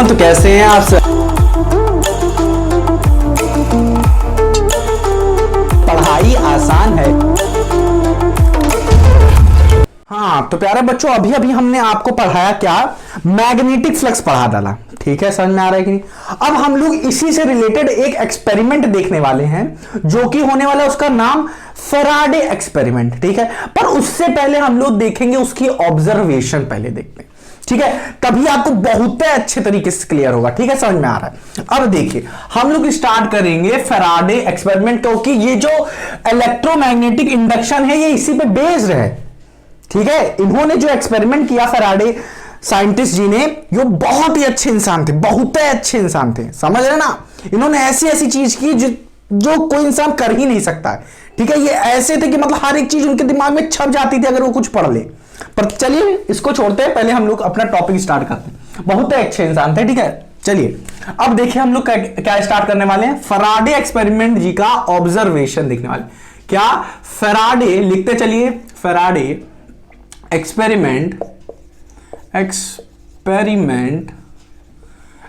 दोस्तों, तो कैसे हैं आप सब? पढ़ाई आसान है। हाँ तो प्यारे बच्चों, अभी अभी हमने आपको पढ़ाया क्या, मैग्नेटिक फ्लक्स पढ़ा डाला। ठीक है, समझ में आ रहा है कि नहीं? अब हम लोग इसी से रिलेटेड एक एक्सपेरिमेंट देखने वाले हैं जो कि होने वाला है, उसका नाम फैराडे एक्सपेरिमेंट। ठीक है, पर उससे पहले हम लोग देखेंगे उसकी ऑब्जर्वेशन, पहले देखते हैं। ठीक है, तभी आपको बहुत अच्छे तरीके से क्लियर होगा। ठीक है, समझ में आ रहा है? अब देखिए, हम लोग स्टार्ट करेंगे फैराडे एक्सपेरिमेंट, क्योंकि ये जो इलेक्ट्रोमैग्नेटिक इंडक्शन है ये इसी पे बेस्ड है। ठीक है, इन्होंने जो एक्सपेरिमेंट किया फैराडे साइंटिस्ट जी ने, ये बहुत ही अच्छे इंसान थे, बहुत ही अच्छे इंसान थे, समझ रहे ना? इन्होंने ऐसी ऐसी चीज की जो कोई इंसान कर ही नहीं सकता है। ठीक है, ये ऐसे थे कि मतलब हर एक चीज उनके दिमाग में छप जाती थी अगर वो कुछ पढ़ ले। पर चलिए इसको छोड़ते हैं, पहले हम लोग अपना टॉपिक स्टार्ट करते हैं। बहुत ही अच्छे इंसान थे। ठीक है, चलिए अब देखिए हम लोग क्या स्टार्ट करने वाले हैं, फैराडे एक्सपेरिमेंट जी का ऑब्जर्वेशन देखने वाले। क्या फैराडे लिखते चलिए, फैराडे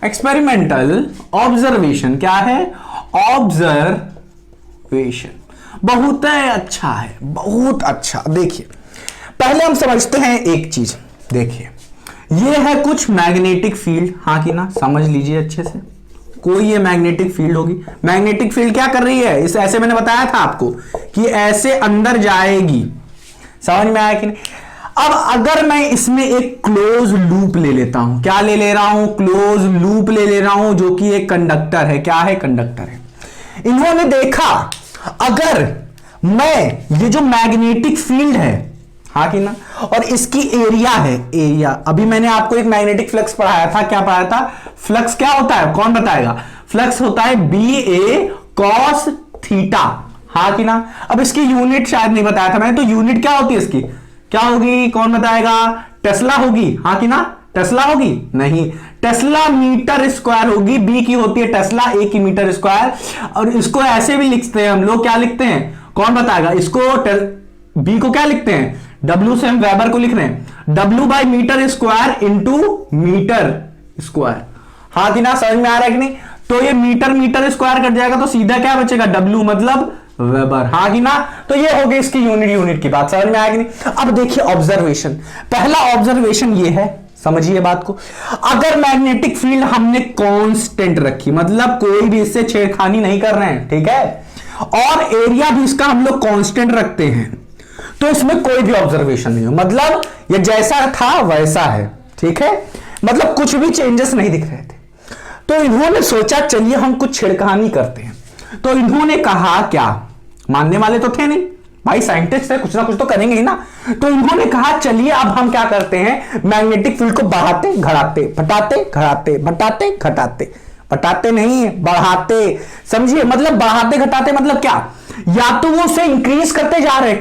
एक्सपेरिमेंटल ऑब्जर्वेशन। क्या है? ऑब्जर्वेशन। बहुत अच्छा है, बहुत अच्छा। देखिए पहले हम समझते हैं एक चीज। देखिए ये है कुछ मैग्नेटिक फील्ड, हाँ कि ना? समझ लीजिए अच्छे से। कोई ये मैग्नेटिक फील्ड होगी। मैग्नेटिक फील्ड क्या कर रही है? इस ऐसे मैंने बताया था आपको कि ऐसे अंदर जाएगी। समझ में आया कि नहीं? अब अगर मैं इसमें एक क्लोज लूप ले लेता हूं, क्या ले रहा हूं? क्लोज लूप ले रहा हूं, जो कि एक कंडक्टर है। क्या है? कंडक्टर है। इन्होंने देखा अगर मैं ये जो मैग्नेटिक फील्ड है, हाँ कि ना, और इसकी एरिया है, एरिया। अभी मैंने आपको एक मैग्नेटिक फ्लक्स पढ़ाया था। क्या पढ़ाया था? फ्लक्स क्या होता है? कौन बताएगा? फ्लक्स होता है BA cos थीटा, हाँ कि ना? अब इसकी यूनिट शायद नहीं बताया था मैंने, तो यूनिट क्या होती है इसकी? क्या होगी? कौन बताएगा? टेस्ला होगी, हाँ कि ना? टेस्ला होगी? नहीं, टेस्ला मीटर स्क्वायर होगी। बी की होती है टेस्ला, ए की मीटर स्क्वायर। और इसको ऐसे भी लिखते हैं हम लोग, क्या लिखते हैं? कौन बताएगा? इसको बी को क्या लिखते हैं? डब्ल्यू से हम वेबर को लिख रहे हैं, W by metre square into metre square, हाँ कि ना? समझ में आ रहा है कि नहीं? तो ये मीटर स्क्वायर कट जाएगा तो सीधा क्या बचेगा? डब्ल्यू मतलब वेबर, हाँ कि ना? तो ये हो गई इसकी यूनिट की बात। समझ में आया कि नहीं? अब देखिए ऑब्जर्वेशन, पहला ऑब्जर्वेशन ये है, समझिए बात को। अगर मैग्नेटिक फील्ड हमने कांस्टेंट रखी, मतलब कोई भी इससे छेड़खानी नहीं कर रहे हैं, ठीक है, और एरिया भी इसका हम लोग कांस्टेंट रखते हैं, तो इसमें कोई भी ऑब्जर्वेशन नहीं हो, मतलब ये जैसा था वैसा है। ठीक है, मतलब कुछ भी चेंजेस नहीं दिख रहे थे। तो इन्होंने सोचा चलिए हम कुछ छेड़खानी करते हैं। तो इन्होंने कहा, क्या मानने वाले तो थे नहीं भाई, साइंटिस्ट है, कुछ ना कुछ तो करेंगे ही ना। तो इन्होंने कहा चलिए अब हम क्या करते हैं, मैग्नेटिक फील्ड को बढ़ाते घटाते, बढ़ाते घटाते, बढ़ाते घटाते, बढ़ाते नहीं बढ़ाते, समझिए? मतलब बढ़ाते घटाते मतलब क्या? या तो वो उसे इंक्रीज करते जा रहे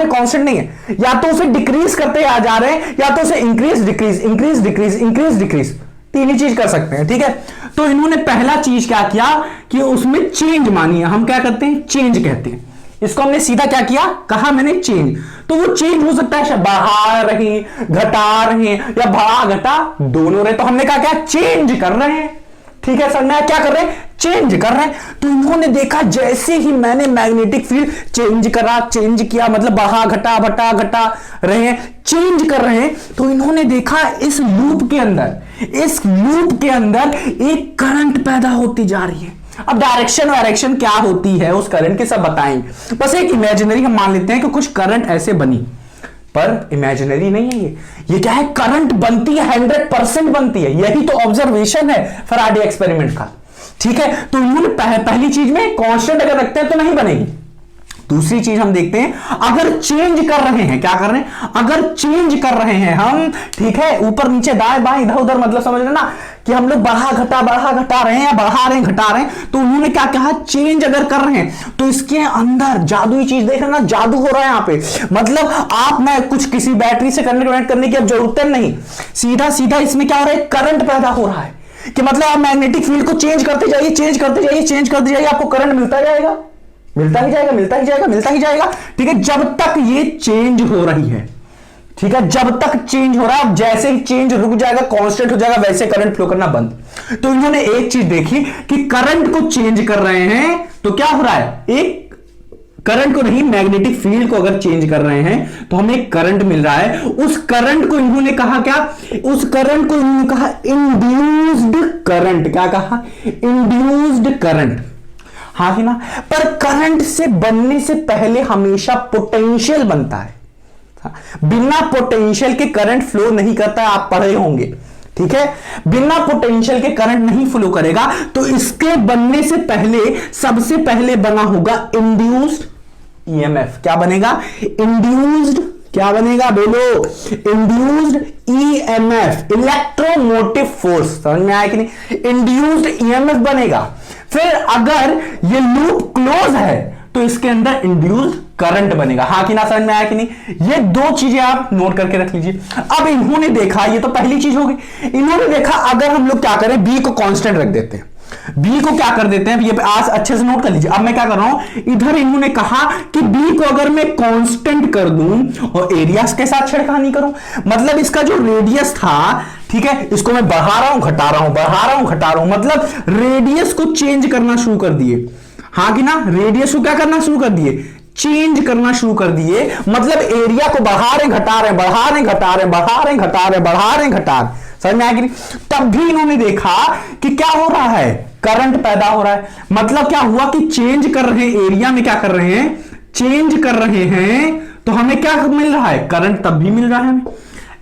कांस्टेंट नहीं है, या तो उसे डिक्रीज करते जा रहे हैं, या तो उसे increase decrease, increase decrease, increase decrease, तीन ही चीज कर सकते हैं। ठीक है, तो इन्होंने पहला चीज क्या किया कि उसमें चेंज मानी है। हम क्या करते हैं? चेंज कहते हैं इसको। हमने सीधा क्या किया? कहा मैंने चेंज। तो वो चेंज हो सकता है बढ़ा रहे, घटा रहे, या बढ़ा घटा दोनों रहे। तो हमने कहा क्या? चेंज कर रहे हैं। ठीक है, समझना है? क्या कर रहे हैं? चेंज कर रहे हैं। तो इन्होंने देखा जैसे ही मैंने मैग्नेटिक फील्ड चेंज किया, मतलब बढ़ा घटा रहे हैं, चेंज कर रहे हैं, तो इन्होंने देखा इस लूप के अंदर एक करंट पैदा होती जा रही है। अब डायरेक्शन क्या होती है उस करंट के सब बताएंगे, बस एक इमेजिनरी हम मान लेते हैं कि कुछ करंट ऐसे बनी, पर इमेजिनरी नहीं है ये क्या है? करंट बनती है, 100% बनती है। यही तो ऑब्जर्वेशन है फैराडे एक्सपेरिमेंट का। ठीक है, तो इन्होंने पहली चीज में कांस्टेंट अगर रखते हैं तो नहीं बनेगी। दूसरी चीज हम देखते हैं, अगर चेंज कर रहे हैं, क्या कर रहे हैं? अगर चेंज कर रहे हैं हम, ठीक है, ऊपर नीचे दाएं बाएं इधर उधर, मतलब समझ रहे ना कि हम लोग बढ़ा घटा रहे हैं, या बढ़ा रहे हैं घटा रहे हैं, तो उन्होंने क्या कहा? चेंज अगर कर रहे हैं तो इसके अंदर जादुई चीज देख रहे ना, जादू हो रहा है यहां पे। मतलब आप मैं कुछ किसी बैटरी से कनेक्ट करने की अब जरूरत नहीं, सीधा इसमें क्या हो रहा है? करंट पैदा हो रहा है। कि मतलब आप मैग्नेटिक फील्ड को चेंज करते जाइए, आपको करंट मिलता जाएगा, मिलता ही जाएगा। ठीक है, जब तक ये चेंज हो रही है। ठीक है, जब तक चेंज हो रहा है, जैसे ही चेंज रुक जाएगा, कांस्टेंट हो जाएगा, वैसे करंट फ्लो करना बंद। तो इन्होंने एक चीज देखी कि करंट को चेंज कर रहे हैं तो क्या हो रहा है, एक करंट को नहीं, मैग्नेटिक फील्ड को अगर चेंज कर रहे हैं तो हमें करंट मिल रहा है। उस करंट को इन्होंने कहा क्या, उस करंट को इन्होंने कहा इंड्यूस्ड करंट। क्या कहा, इंड्यूस्ड करंट। हाँ कि ना, पर करंट से बनने से पहले हमेशा पोटेंशियल बनता है। बिना पोटेंशियल के करंट फ्लो नहीं करता, आप पढ़े होंगे, ठीक है। बिना पोटेंशियल के करंट नहीं फ्लो करेगा। तो इसके बनने से पहले सबसे पहले बना होगा इंड्यूस्ड ईएमएफ। क्या बनेगा, इंड्यूस्ड, क्या बनेगा बोलो, इंड्यूस्ड ईएमएफ, इलेक्ट्रोमोटिव फोर्स। समझ में आया कि नहीं, इंड्यूस्ड ईएमएफ बनेगा। फिर अगर ये लूप क्लोज है तो इसके अंदर इंड्यूस्ड करंट बनेगा। हाँ कि ना, समझ में आया कि नहीं, ये दो चीजें आप नोट करके रख लीजिए। अब इन्होंने देखा, ये तो पहली चीज होगी, इन्होंने देखा अगर हम लोग क्या करें, बी को कांस्टेंट रख देते हैं, बी को क्या कर देते हैं, ये आज अच्छे से नोट कर लीजिए। अब मैं क्या कर रहा हूं, इधर इन्होंने कहा कि बी को अगर मैं कांस्टेंट कर दूं और एरियास के साथ छेड़खानी करूं, मतलब इसका जो रेडियस था, ठीक है, इसको मैं बढ़ा रहा हूं, घटा रहा हूं, बढ़ा रहा हूं, घटा रहा हूं, मतलब रेडियस को चेंज करना शुरू कर दिए। हाँ कि ना, रेडियस को क्या करना शुरू कर दिए, चेंज करना शुरू कर दिए। मतलब एरिया को बढ़ा रहे, घटा रहे, बढ़ा रहे, घटा रहे, बढ़ा रहे, घटा रहे, बढ़ा रहे, घटा रहे। समझ में आया कि नहीं? तब भी इन्होंने देखा कि क्या हो रहा है, करंट पैदा हो रहा है। मतलब क्या हुआ कि चेंज कर रहे हैं, एरिया में क्या कर रहे हैं, चेंज कर रहे हैं, तो हमें क्या मिल रहा है, करंट तब भी मिल रहा है हमें।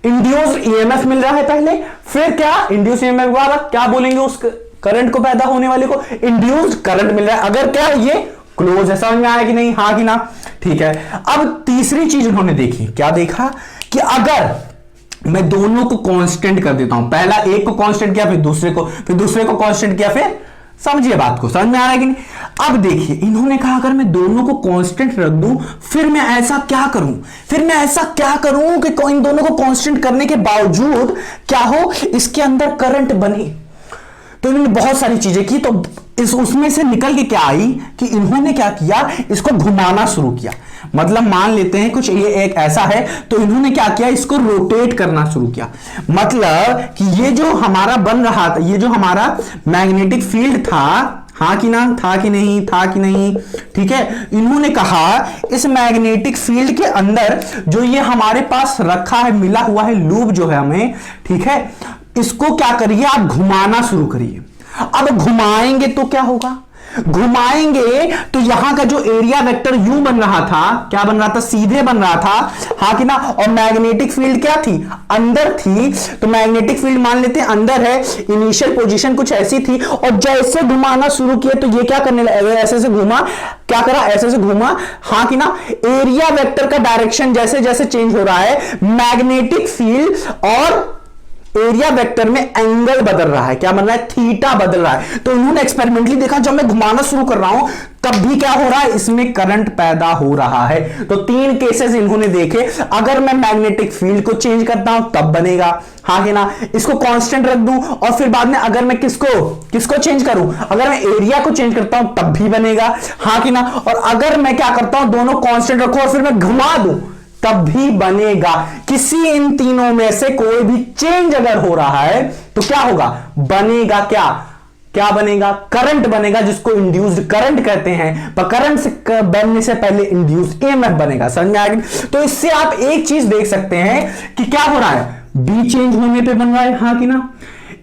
इंड्यूस्ड ईएमएफ मिल रहा है पहले, फिर क्या, इंड्यूस्ड ईएमएफ वाला क्या बोलेंगे, उस करंट को पैदा होने वाले को इंड्यूस्ड करंट मिल रहा है। अगर क्या ये क्लोज है, समझ में आया कि नहीं, हाँ कि ना, ठीक है। अब तीसरी चीज उन्होंने देखी, क्या देखा कि अगर मैं दोनों को कांस्टेंट कर देता हूं, पहला एक को कांस्टेंट किया, फिर दूसरे को कांस्टेंट किया, फिर समझिए बात को, समझ में आ रहा है कि नहीं। अब देखिए इन्होंने कहा अगर मैं दोनों को कांस्टेंट रख दूं, फिर मैं ऐसा क्या करूं, कि इन दोनों को कांस्टेंट करने के बावजूद क्या हो, इसके अंदर करंट बने। तो इन्होंने बहुत सारी चीजें की, तो उसमें से निकल के क्या आई कि इन्होंने क्या किया, इसको घुमाना शुरू किया। मतलब मान लेते हैं कुछ ये एक ऐसा है, तो इन्होंने क्या किया, इसको रोटेट करना शुरू किया। मतलब कि ये जो हमारा बन रहा था, ये जो हमारा मैग्नेटिक फील्ड था, हाँ कि ना, था कि नहीं, ठीक है। इन्होंने कहा इस मैग्नेटिक फील्ड के अंदर जो ये हमारे पास रखा है, मिला हुआ है लूप जो है हमें, ठीक है, इसको क्या करिए आप, घुमाना शुरू करिए। अब घुमाएंगे तो क्या होगा, घुमाएंगे तो यहां का जो एरिया वेक्टर यू बन रहा था, क्या बन रहा था, सीधे बन रहा था, हाँ कि ना। और मैग्नेटिक फील्ड क्या थी, अंदर थी। तो मैग्नेटिक फील्ड मान लेते हैं अंदर है, इनिशियल पोजीशन कुछ ऐसी थी, और जैसे घुमाना शुरू किया तो ये क्या करने लगा, ऐसे से घुमा, क्या करा, ऐसे से घुमा, हाँ कि ना। एरिया वेक्टर का डायरेक्शन जैसे जैसे चेंज हो रहा है, मैग्नेटिक फील्ड और एरिया वेक्टर में एंगल बदल रहा है, क्या बन रहा है, थीटा बदल रहा है। तो इन्होंने एक्सपेरिमेंटली देखा, जब मैं घुमाना शुरू कर रहा हूं तब भी क्या हो रहा है, इसमें करंट पैदा हो रहा है। तो तीन केसेस इन्होंने देखे, अगर मैं मैग्नेटिक फील्ड को चेंज करता हूं तब बनेगा, हाँ कि ना, इसको कांस्टेंट रख दूं, और फिर बाद में अगर मैं किसको चेंज करूं, अगर मैं एरिया को चेंज करता हूं तब भी बनेगा, हाँ कि ना। और अगर मैं क्या करता हूं, दोनों कांस्टेंट रखो और फिर मैं घुमा दूं तब भी बनेगा। किसी इन तीनों में से कोई भी चेंज अगर हो रहा है तो क्या होगा, बनेगा क्या बनेगा, करंट बनेगा, जिसको इंड्यूस्ड करंट कहते हैं। पर करंट से बनने से पहले इंड्यूस्ड ईएमएफ बनेगा, समझ में आएगी। तो इससे आप एक चीज देख सकते हैं कि क्या हो रहा है, बी चेंज होने पे बन रहा है, हाँ कि ना,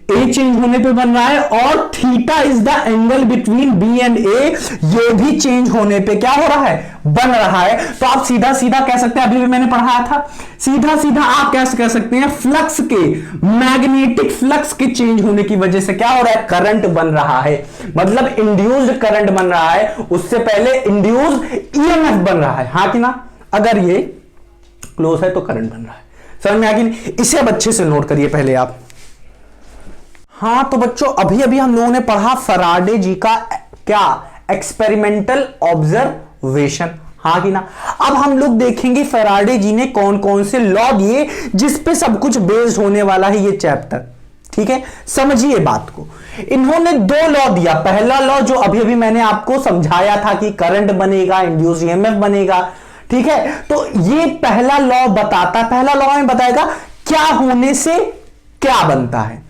ए चेंज होने पे बन रहा है, और theta is the angle between B and A, ये भी चेंज होने पे क्या हो रहा है, बन रहा है। तो आप सीधा सीधा कह सकते हैं, अभी भी मैंने पढ़ाया था, सीधा सीधा आप कैसे कह सकते हैं, फ्लक्स के, मैग्नेटिक फ्लक्स के चेंज होने की वजह से क्या हो रहा है, करंट बन रहा है। मतलब इंड्यूस्ड करंट बन रहा है, उससे पहले इंड्यूस्ड ईएमएफ बन रहा है, हाँ कि ना। अगर ये क्लोज है तो करंट बन रहा है, समझ में आ गई। इसे अब अच्छे से नोट करिए पहले आप। हाँ तो बच्चों अभी अभी हम लोगों ने पढ़ा फैराडे जी का क्या, एक्सपेरिमेंटल ऑब्जर्वेशन, हाँ कि ना। अब हम लोग देखेंगे फैराडे जी ने कौन कौन से लॉ दिए जिस पे सब कुछ बेस्ड होने वाला है ये चैप्टर, ठीक है। समझिए बात को, इन्होंने दो लॉ दिया। पहला लॉ जो अभी अभी मैंने आपको समझाया था कि करंट बनेगा, इंड्यूस्ड ईएमएफ बनेगा, ठीक है, तो ये पहला लॉ बताता है, पहला लॉ में बताएगा क्या होने से क्या बनता है,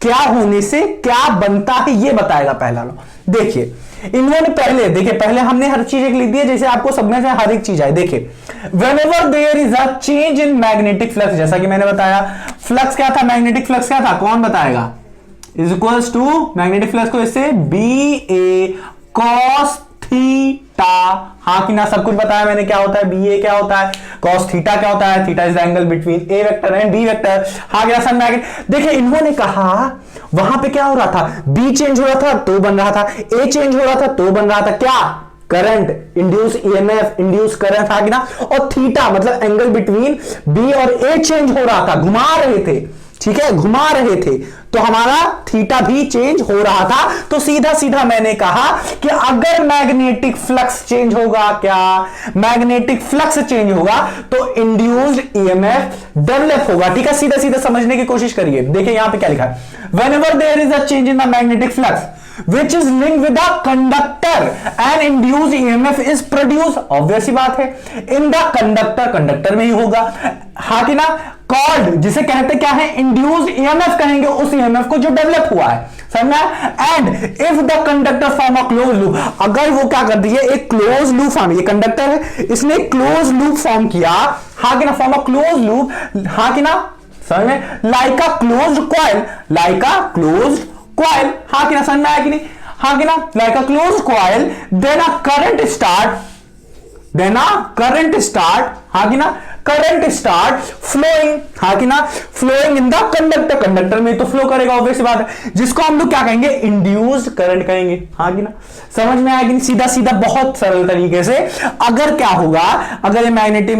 क्या होने से क्या बनता है, ये बताएगा पहला लॉ। देखिए इन्होंने पहले हमने हर चीज एक लिख दी है, जैसे आपको सब में से हर एक चीज आए। देखिए whenever there is a change in magnetic flux, जैसा कि मैंने बताया फ्लक्स क्या था, मैग्नेटिक फ्लक्स क्या था, कौन बताएगा, is equals to magnetic flux को इससे बी ए कॉस थीटा, हाँ कि ना, सब कुछ बताया मैंने क्या होता है, बी ए क्या होता है, कॉस थीटा क्या होता है, theta is the angle between A vector and B vector, हाँ क्या समझ में आ गया। देखिए इन्होंने कहा वहां पे क्या हो रहा था, बी चेंज हो रहा था तो बन रहा था, ए चेंज हो रहा था तो बन रहा था क्या, current, induce EMF, induce current, हाँ कि ना, और थीटा मतलब एंगल बिटवीन बी और ए चेंज हो रहा था, घुमा रहे थे, ठीक है, घुमा रहे थे, तो हमारा थीटा भी चेंज हो रहा था। तो सीधा सीधा मैंने कहा कि अगर मैग्नेटिक फ्लक्स चेंज होगा, क्या मैग्नेटिक फ्लक्स चेंज होगा तो इंड्यूस्ड ईएमएफ डेवलप होगा, ठीक है। सीधा सीधा समझने की कोशिश करिए। देखिए यहां पे क्या लिखा है, whenever there is a change in the magnetic flux which is linked with the conductor and induced EMF is produced, obvious सी बात है, in the conductor, कंडक्टर में ही होगा, हाँ कि ना, कॉल्ड, जिसे कहते क्या है, इंड्यूस्ड EMF कहेंगे उस EMF को जो डेवलप हुआ है, समझना। And if the conductor form a close loop, अगर वो क्या कर दिए, एक क्लोज लूप फॉर्म, ये कंडक्टर है, इसने क्लोज लूप फॉर्म किया, हाँ कि ना, फॉर्म अ क्लोज लूप, हाँ कि ना, समझ में, like a closed coil, like a closed coil, हाँ कि ना, समझ में आया कि नहीं, हाँ कि ना, like a close coil, then a current start, हाँ कि ना, करंट स्टार्ट फ्लोइंग, हाँ कि ना, flowing in the conductor, conductor में तो फ्लो करेगा, ऑब्वियस बात है, जिसको हम लोग क्या कहेंगे, इंड्यूस्ड करंट कहेंगे, हाँ कि ना, समझ में आएगी, सीधा सीधा बहुत सरल तरीके से। अगर क्या होगा, अगर ये मैग्नेटिक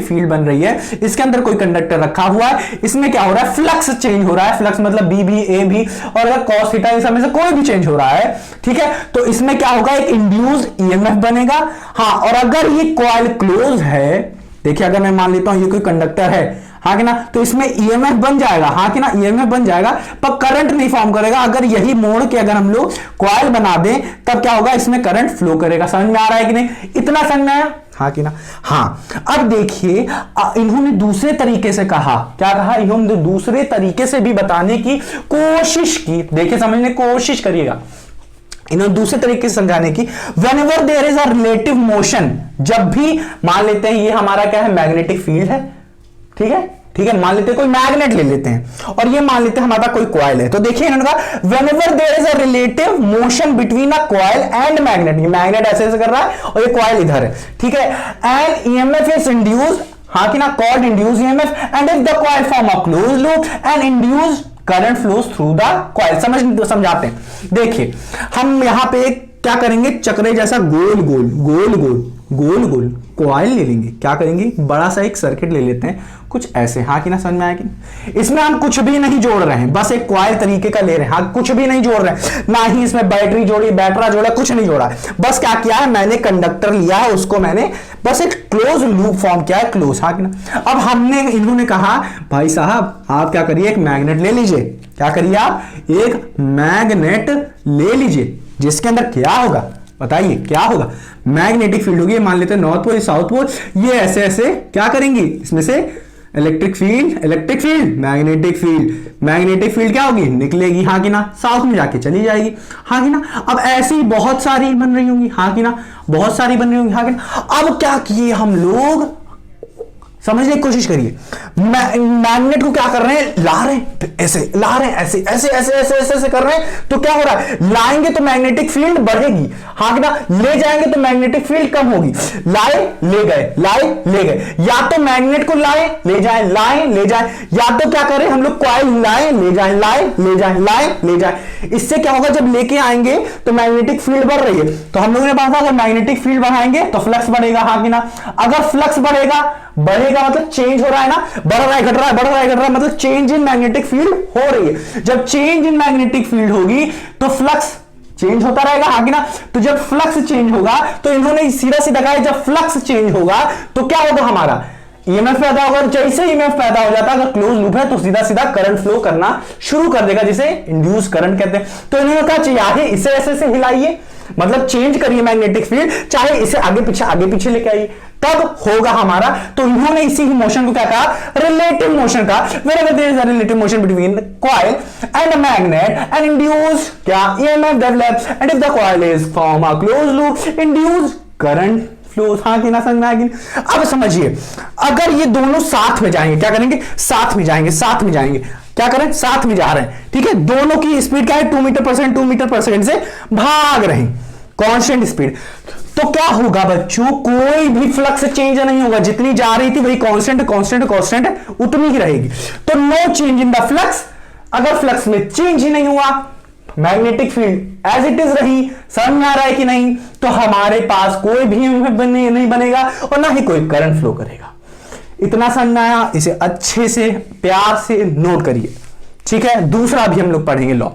फील्ड बन रही है, इसके अंदर कोई कंडक्टर रखा हुआ है, इसमें क्या हो रहा है, फ्लक्स चेंज हो रहा है, फ्लक्स मतलब बी भी ए भी, और अगर कॉस थीटा इस समय से कोई भी चेंज हो रहा है, ठीक है, तो इसमें क्या होगा, एक इंड्यूस्ड ईएमएफ बनेगा, हाँ, और अगर ये कॉइल क्लोज है, देखिए अगर मैं मान लेता हूं ये कोई कंडक्टर है, हाँ कि ना, तो इसमें ईएमएफ बन जाएगा, हाँ कि ना, ईएमएफ बन जाएगा, पर करंट नहीं फॉर्म करेगा। अगर यही मोड़ के अगर हम लोग कॉइल बना दें तब क्या होगा, इसमें करंट फ्लो करेगा। समझ में आ रहा है कि नहीं, इतना समझ में आया, हाँ कि ना, हाँ। अब देखिए इन्होंने दूसरे तरीके से कहा, क्या कहा, इन्होंने दूसरे तरीके से भी बताने की कोशिश की, देखिए समझने की कोशिश करिएगा, इन्होंने दूसरे तरीके से समझाने की, whenever there is a relative motion, जब भी मान लेते हैं ये हमारा क्या है, मैग्नेटिक फील्ड है, ठीक है, ठीक है, मान लेते हैं कोई मैग्नेट ले लेते हैं, और ये मान लेते हैं हमारा कोई कॉइल है, तो देखिए इन्होंने कहा whenever there is a relative motion between a coil and magnet, ये मैग्नेट ऐसे ऐसे कर रहा है और ये कॉइल इधर है, ठीक है, and EMF is induced, हाँ कि ना, called induced EMF, and if the coil form a closed loop and induced current flows through the coil. समझाते हैं, देखिए हम यहां पे एक क्या करेंगे, चक्रे जैसा गोल गोल गोल गोल गोल गोल कॉइल ले लेंगे, क्या करेंगे, बड़ा सा एक सर्किट ले लेते हैं कुछ ऐसे, हाँ कि ना, समझ में आया कि इसमें हम कुछ भी नहीं जोड़ रहे हैं, बस एक कॉइल तरीके का ले रहे हैं, हाँ, कुछ भी नहीं जोड़ रहे हैं, ना ही इसमें बैटरी जोड़ी, बैटरा जोड़ा, कुछ नहीं जोड़ा है, बस क्या किया है, मैंने कंडक्टर लिया है, उसको मैंने बस एक क्लोज लूप फॉर्म किया है, क्लोज, हाँ कि ना। अब इन्होंने कहा भाई साहब आप क्या करिए, एक मैग्नेट ले लीजिए, क्या करिए आप, एक मैग्नेट ले लीजिए, जिसके अंदर क्या होगा, बताइए क्या होगा, मैग्नेटिक फील्ड होगी, मान लेते हैं नॉर्थ पोल साउथ पोल, ये ऐसे ऐसे क्या करेंगी, इसमें से इलेक्ट्रिक फील्ड मैग्नेटिक फील्ड क्या होगी, निकलेगी, हाँ कि ना, साउथ में जाके चली जाएगी, हाँ कि ना। अब ऐसी बहुत सारी बन रही होंगी, हाँ कि ना, बहुत सारी बन रही होंगी, हाँ कि ना। अब क्या किए हम लोग, समझने की कोशिश करिए, मैग्नेट को क्या कर रहे हैं, ला रहे हैं ऐसे, ला रहे हैं ऐसे ऐसे ऐसे ऐसे ऐसे ऐसे कर रहे हैं, तो क्या हो रहा है, लाएंगे तो मैग्नेटिक फील्ड बढ़ेगी, हाँ कि ना, ले जाएंगे तो मैग्नेटिक फील्ड कम होगी, लाए ले गए, लाए ले गए, या तो मैग्नेट को लाए ले जाए, लाए ले जाए, या तो क्या करें हम लोग कॉइल लाए ले जाए, लाए ले जाए, लाए ले जाए। इससे क्या होगा, जब लेके आएंगे तो मैग्नेटिक फील्ड बढ़ रही है, तो हम लोगों ने कहा अगर मैग्नेटिक फील्ड बढ़ाएंगे तो फ्लक्स बढ़ेगा, हाँ कि ना, अगर फ्लक्स बढ़ेगा मतलब चेंज हो रहा है ना, बढ़ रहा है घट रहा है, बढ़ रहा है घट रहा है, मतलब चेंज इन मैग्नेटिक फील्ड हो रही है। जब चेंज इन मैग्नेटिक फील्ड होगी तो फ्लक्स चेंज होता रहेगा, आगे ना, तो जब फ्लक्स चेंज होगा तो इन्होंने सीधा सीधा कहा जब फ्लक्स चेंज होगा तो क्या होगा, हमारा ईएमएफ पैदा होगा, जैसे ईएमएफ पैदा हो जाता है, अगर क्लोज लूप है तो सीधा सीधा करंट फ्लो करना शुरू कर देगा, जिसे इंड्यूस करंट कहते हैं। तो इन्होंने कहा चाहिए इसे ऐसे ऐसे हिलाइए, मतलब चेंज करिए मैग्नेटिक फील्ड, चाहे इसे आगे पीछे लेके आइए, तब होगा हमारा। तो इन्होंने इसी मोशन को क्या कहा, रिलेटिव मोशन का। wherever there is a relative motion between coil and a magnet and induce क्या EMF develops and if the coil is form a closed loop induce current flows। हाँ कि ना, समझ में आएगी। अब समझिए, अगर ये दोनों साथ में जाएंगे, क्या करेंगे, साथ में जाएंगे, क्या करें, साथ में जा रहे हैं, ठीक है, दोनों की स्पीड क्या है, 2 मीटर पर सेकंड से भाग रहे हैं, कांस्टेंट स्पीड। तो क्या होगा बच्चों, कोई भी फ्लक्स चेंज नहीं होगा, जितनी जा रही थी वही कांस्टेंट उतनी ही रहेगी। तो no change in the flux. अगर फ्लक्स में चेंज ही नहीं हुआ, magnetic field as it is रही, समझ में आ रहा है कि नहीं, तो हमारे पास कोई भी नहीं बनेगा और ना ही कोई करंट फ्लो करेगा। इतना समझ में आया, इसे अच्छे से प्यार से नोट करिए, ठीक है। दूसरा भी हम लोग पढ़ेंगे लॉ।